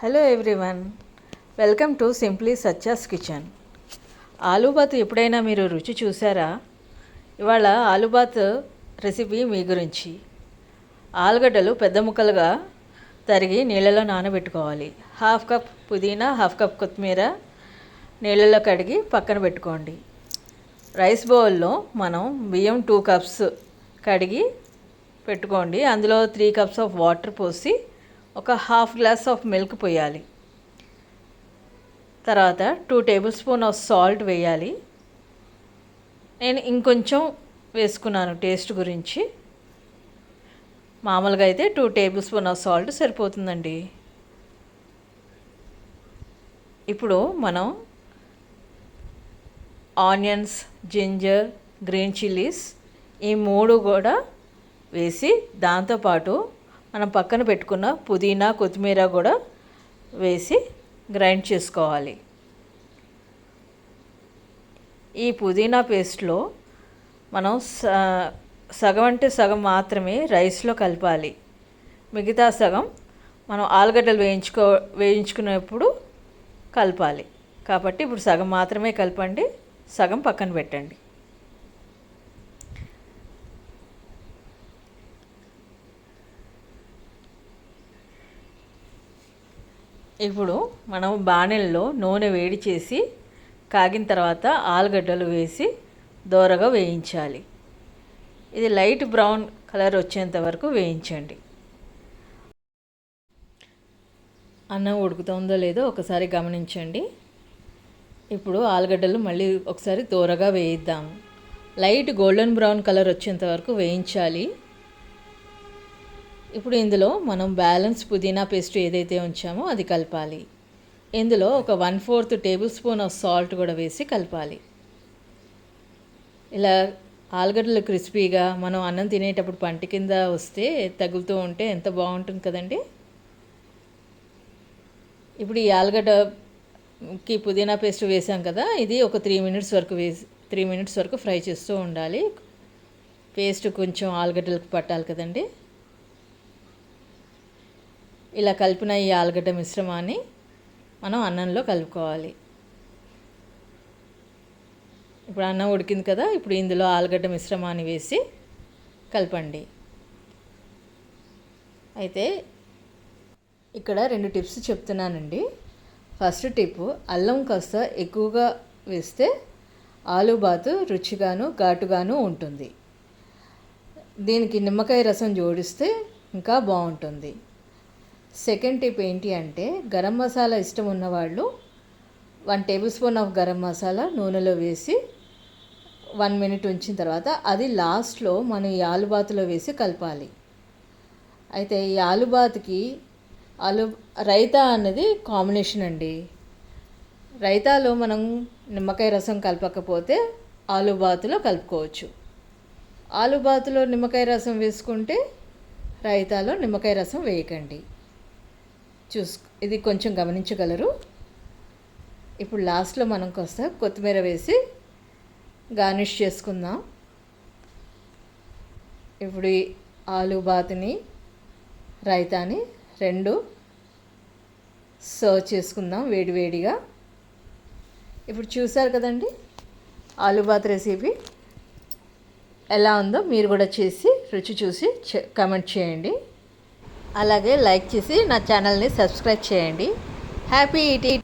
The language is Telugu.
Hello everyone, welcome to simply Satya's kitchen. Aloo bath ఎప్పుడైనా మీరు రుచి చూసారా? ఇవాళ ఆలూ బాత్ రెసిపీ మీ గురించి. ఆలుగడ్డలు పెద్ద ముక్కలుగా తరిగి నీళ్ళలో నానబెట్టుకోవాలి. హాఫ్ కప్ పుదీనా, హాఫ్ కప్ కొత్తిమీర నీళ్ళలో కడిగి పక్కన పెట్టుకోండి. రైస్ బౌల్లో మనం బియ్యం 2 కప్స్ కడిగి పెట్టుకోండి. అందులో 3 కప్స్ ఆఫ్ వాటర్ పోసి ఒక హాఫ్ గ్లాస్ ఆఫ్ మిల్క్ పోయాలి. తర్వాత 2 టేబుల్ స్పూన్ ఆఫ్ సాల్ట్ వేయాలి. నేను ఇంకొంచెం వేసుకున్నాను టేస్ట్ గురించి. మామూలుగా అయితే 2 టేబుల్ స్పూన్ ఆఫ్ సాల్ట్ సరిపోతుందండి. ఇప్పుడు మనం ఆనియన్స్, జింజర్, గ్రీన్ చిల్లీస్ ఈ 3 కూడా వేసి దాంతోపాటు మనం పక్కన పెట్టుకున్న పుదీనా, కొత్తిమీర కూడా వేసి గ్రైండ్ చేసుకోవాలి. ఈ పుదీనా పేస్ట్లో మనం సగం అంటే సగం మాత్రమే రైస్లో కలపాలి. మిగతా సగం మనం ఆలుగడ్డలు వేయించుకునేప్పుడు కలపాలి. కాబట్టి ఇప్పుడు సగం మాత్రమే కలపండి, సగం పక్కన పెట్టండి. ఇప్పుడు మనం బాణెల్లో నూనె వేడి చేసి కాగిన తర్వాత ఆలుగడ్డలు వేసి దోరగా వేయించాలి. ఇది లైట్ బ్రౌన్ కలర్ వచ్చేంత వరకు వేయించండి. అన్నం ఉడుకుతుందో లేదో ఒకసారి గమనించండి. ఇప్పుడు ఆలుగడ్డలు మళ్ళీ ఒకసారి దోరగా వేయిద్దాము. లైట్ గోల్డెన్ బ్రౌన్ కలర్ వచ్చేంత వరకు వేయించాలి. ఇప్పుడు ఇందులో మనం బ్యాలెన్స్ పుదీనా పేస్ట్ ఏదైతే ఉంచామో అది కలపాలి. ఇందులో ఒక 1/4 టేబుల్ స్పూన్ ఆఫ్ సాల్ట్ కూడా వేసి కలపాలి. ఇలా ఆలుగడ్డలు క్రిస్పీగా మనం అన్నం తినేటప్పుడు పంట కింద వస్తే తగులుతూ ఉంటే ఎంత బాగుంటుంది కదండి. ఇప్పుడు ఈ ఆలుగడ్డకి పుదీనా పేస్ట్ వేసాం కదా, ఇది ఒక 3 మినిట్స్ వరకు ఫ్రై చేస్తూ ఉండాలి. పేస్ట్ కొంచెం ఆలుగడ్డలకు పట్టాలి కదండి. ఇలా కలిపిన ఈ ఆలుగడ్డ మిశ్రమాన్ని మనం అన్నంలో కలుపుకోవాలి. ఇప్పుడు అన్నం ఉడికింది కదా, ఇప్పుడు ఇందులో ఆలుగడ్డ మిశ్రమాన్ని వేసి కలపండి. అయితే ఇక్కడ 2 టిప్స్ చెప్తున్నానండి. ఫస్ట్ టిప్, అల్లం కాస్త ఎక్కువగా వేస్తే ఆలూ బాతు రుచిగాను ఘాటుగాను ఉంటుంది. దీనికి నిమ్మకాయ రసం జోడిస్తే ఇంకా బాగుంటుంది. సెకండ్ టిప్ ఏంటి అంటే, గరం మసాలా ఇష్టం ఉన్నవాళ్ళు 1 table spoon of garam masala నూనెలో వేసి 1 మినిట్ ఉంచిన తర్వాత అది లాస్ట్లో మనం ఈ ఆలుబాతులో వేసి కలపాలి. అయితే ఈ ఆలుబాతుకి రైతా అన్నది కాంబినేషన్ అండి. రైతాలో మనం నిమ్మకాయ రసం కలపకపోతే ఆలుబాతులో కలుపుకోవచ్చు. ఆలుబాతులో నిమ్మకాయ రసం వేసుకుంటే రైతాలో నిమ్మకాయ రసం వేయకండి. ఇది కొంచెం గమనించగలరు. ఇప్పుడు లాస్ట్లో మనం కాస్త కొత్తిమీర వేసి గార్నిష్ చేసుకుందాం. ఇప్పుడు ఈ ఆలూ బాతుని, రైతాని 2 సర్వ్ చేసుకుందాం వేడివేడిగా. ఇప్పుడు చూసారు కదండి ఆలూ బాత్ రెసిపీ ఎలా ఉందో. మీరు కూడా చేసి రుచి చూసి కామెంట్ చేయండి. అలాగే లైక్ చేసి నా ఛానల్ని సబ్స్క్రైబ్ చేయండి. Happy eating.